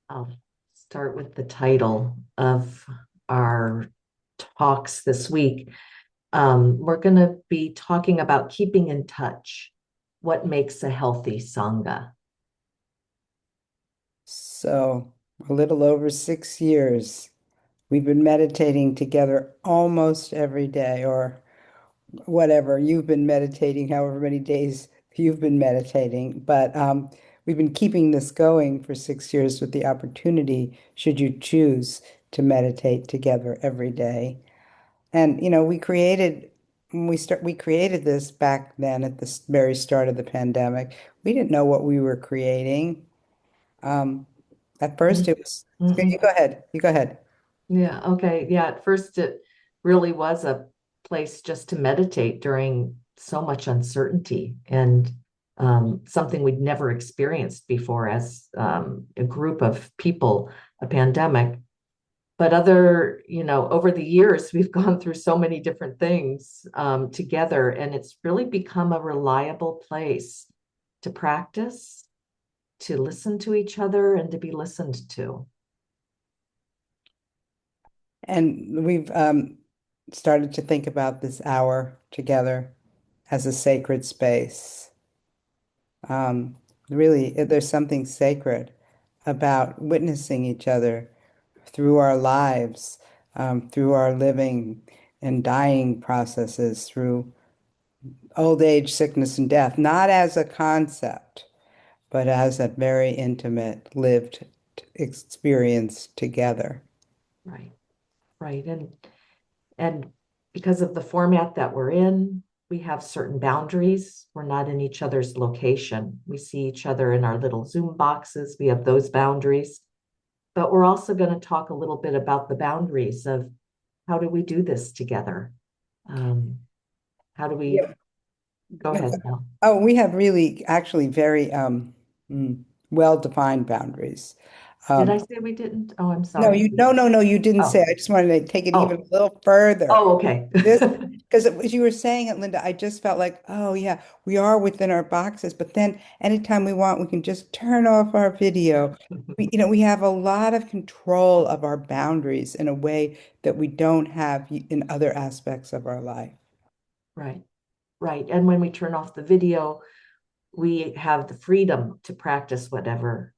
I'll start with the title of our talks this week. We're going to be talking about keeping in touch. What makes a healthy sangha? So, a little over 6 years, we've been meditating together almost every day, or whatever. You've been meditating however many days you've been meditating. But we've been keeping this going for 6 years with the opportunity, should you choose to meditate together every day. And, we created this back then at the very start of the pandemic. We didn't know what we were creating. Um, at first, Mm, it was, you mhm. go ahead. You go ahead. Yeah, okay. Yeah, at first it really was a place just to meditate during so much uncertainty and something we'd never experienced before as a group of people, a pandemic. But over the years, we've gone through so many different things together, and it's really become a reliable place to practice, to listen to each other, and to be listened to. And we've started to think about this hour together as a sacred space. Um, Really, there's something sacred about witnessing each other through our lives, through our living and dying processes, through old age, sickness, and death, not as a concept, but as a very intimate, lived experience together. Right, right. And because of the format that we're in, we have certain boundaries. We're not in each other's location. We see each other in our little Zoom boxes. We have those boundaries. But we're also going to talk a little bit about the boundaries of how do we do this together? Um, how do we Yeah. go ahead now? Oh, we have really actually very well-defined boundaries. Did I Um, say we didn't? Oh, I'm no, sorry. no, you didn't say. Oh, I just wanted to take it even oh, a little further. oh, okay. This, because as you were saying it, Linda, I just felt like, oh yeah, we are within our boxes, but then anytime we want, we can just turn off our video. We have a lot of control of our boundaries in a way that we don't have in other aspects of our life. Right, right. And when we turn off the video, we have the freedom to practice whatever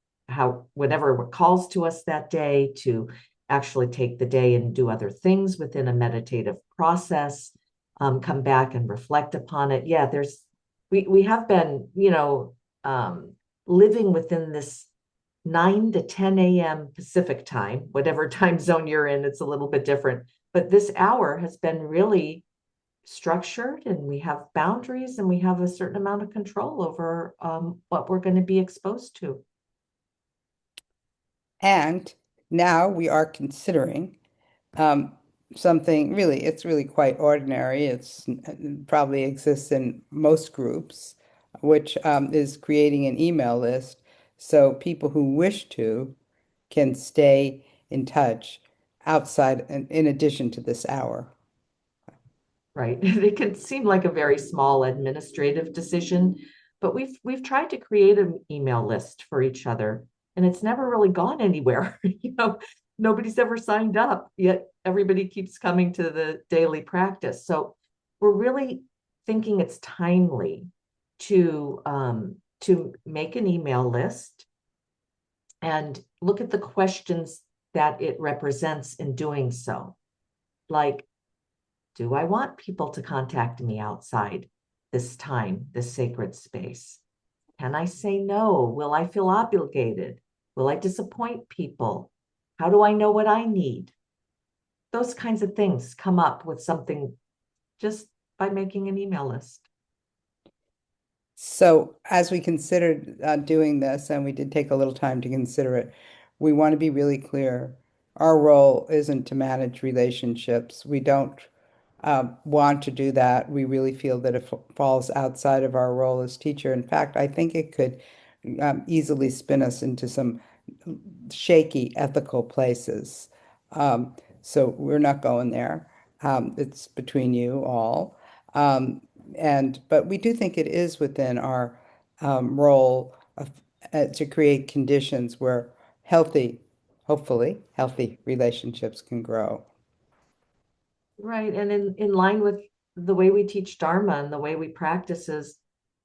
calls to us that day, to actually take the day and do other things within a meditative process, come back and reflect upon it. Yeah, we have been, living within this 9 to 10 a.m. Pacific time, whatever time zone you're in, it's a little bit different. But this hour has been really structured, and we have boundaries, and we have a certain amount of control over what we're going to be exposed to. And now we are considering um, something really, it's really quite ordinary. Probably exists in most groups, which is creating an email list so people who wish to can stay in touch outside in addition to this hour. Right. It can seem like a very small administrative decision, but we've tried to create an email list for each other, and it's never really gone anywhere. Nobody's ever signed up, yet everybody keeps coming to the daily practice. So we're really thinking it's timely to make an email list and look at the questions that it represents in doing so. Like, do I want people to contact me outside this time, this sacred space? Can I say no? Will I feel obligated? Will I disappoint people? How do I know what I need? Those kinds of things come up with something just by making an email list. So, as we considered doing this, and we did take a little time to consider it, we want to be really clear. Our role isn't to manage relationships. We don't want to do that. We really feel that it falls outside of our role as teacher. In fact, I think it could easily spin us into some shaky ethical places. So we're not going there. It's between you all. Um, but we do think it is within our role to create conditions where healthy, hopefully, healthy relationships can grow. Right. And in line with the way we teach Dharma and the way we practice is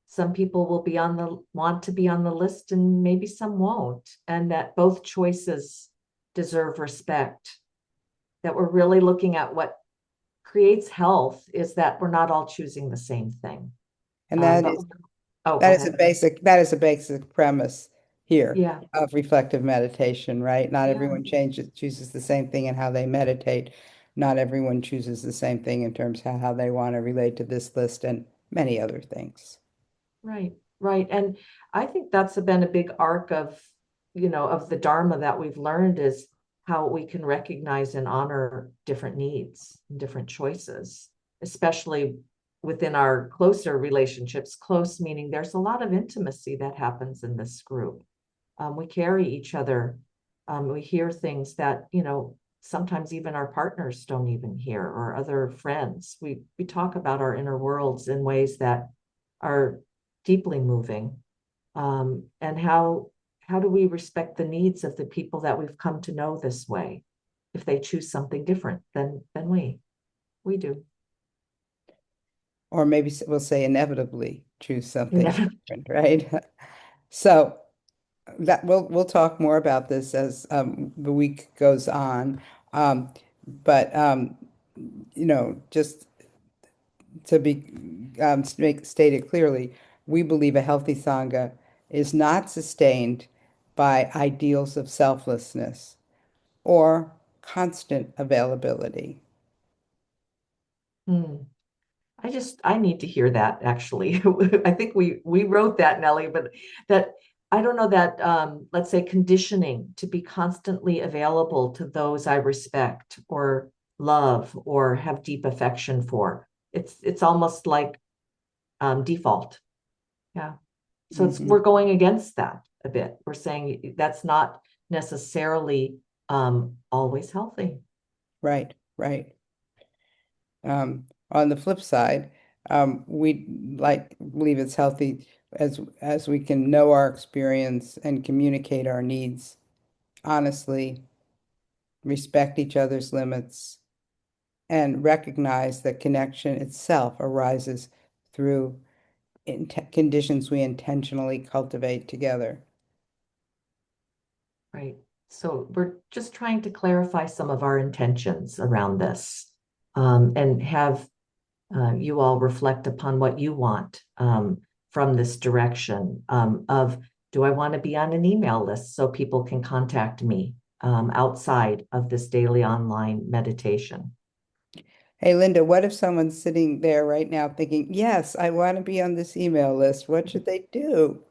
some people will be on the want to be on the list and maybe some won't. And that both choices deserve respect. That we're really looking at what creates health is that we're not all choosing the same thing. And But oh, go ahead. that is a basic premise here Yeah, of reflective meditation, right? Not yeah. everyone chooses the same thing in how they meditate. Not everyone chooses the same thing in terms of how they want to relate to this list and many other things. Right, right. And I think that's been a big arc of, of the Dharma that we've learned is how we can recognize and honor different needs and different choices, especially within our closer relationships. Close meaning there's a lot of intimacy that happens in this group. We carry each other. We hear things that, sometimes even our partners don't even hear or other friends. We talk about our inner worlds in ways that are deeply moving. And how do we respect the needs of the people that we've come to know this way if they choose something different than we do? Or maybe we'll say inevitably choose You something never. different, right? So that we'll talk more about this as the week goes on. But just to be state it clearly, we believe a healthy sangha is not sustained by ideals of selflessness or constant availability. Hmm. I need to hear that actually. I think we wrote that, Nellie, but that I don't know that let's say conditioning to be constantly available to those I respect or love or have deep affection for. It's almost like default. Yeah. So Hmm. we're going against that a bit. We're saying that's not necessarily always healthy. Right, right. On the flip side, we like believe it's healthy as we can know our experience and communicate our needs honestly, respect each other's limits, and recognize that connection itself arises through conditions we intentionally cultivate together. Right. So we're just trying to clarify some of our intentions around this and have you all reflect upon what you want from this direction of do I want to be on an email list so people can contact me outside of this daily online meditation? Hey, Linda, what if someone's sitting there right now thinking, yes, I want to be on this email list? What should they do?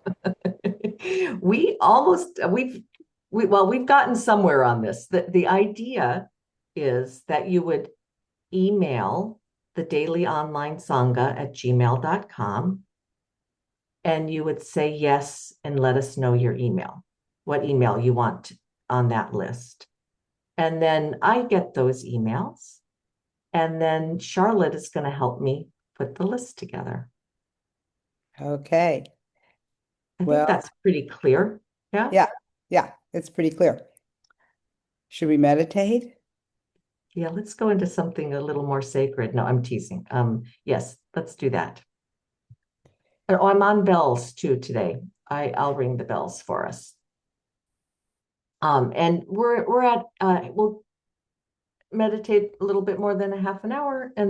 we almost we've gotten somewhere on this. The idea is that you would email the daily online sangha at gmail.com and you would say yes and let us know your email, what email you want on that list. And then I get those emails, and then Charlotte is going to help me put the list together. Okay. I think Well, that's pretty clear. Yeah. yeah, yeah, it's pretty clear. Should we meditate? Yeah, let's go into something a little more sacred. No, I'm teasing. Yes, let's do that. Oh, I'm on bells too today. I'll ring the bells for us. And we're at we'll meditate a little bit more than a half an hour, and